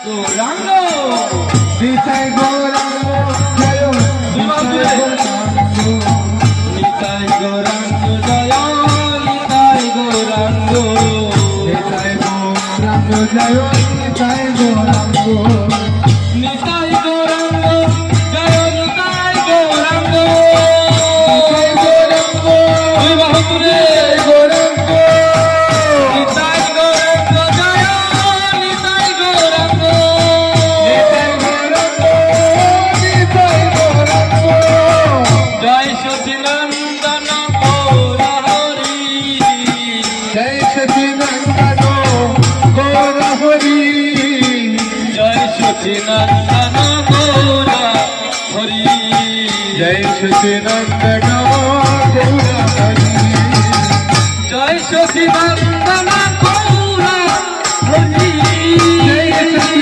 গৌরাঙ্গ নিতাই গৌরাঙ্গ জয় নিতাই গৌরাঙ্গ জয় নিতাই গৌরাঙ্গ নিতাই গৌরাঙ্গ জয় নিতাই গৌরাঙ্গ নিতাই গৌরাঙ্গ জয় নিতাই গৌরাঙ্গ নিতাই গৌরাঙ্গ দুই বাহু তুলে গৌরাঙ্গ নিতাই গৌরাঙ্গ জয় নিতাই গৌরাঙ্গ নিতাই গৌরাঙ্গ নিতাই গৌরাঙ্গ জয় সচিনন্দন গৌর হরি জয় সচিনন্দন গৌর হরি জয় সচিনন্দন গৌর হরি জয় সচিনন্দন গৌর হরি জয় সচিনন্দন গৌর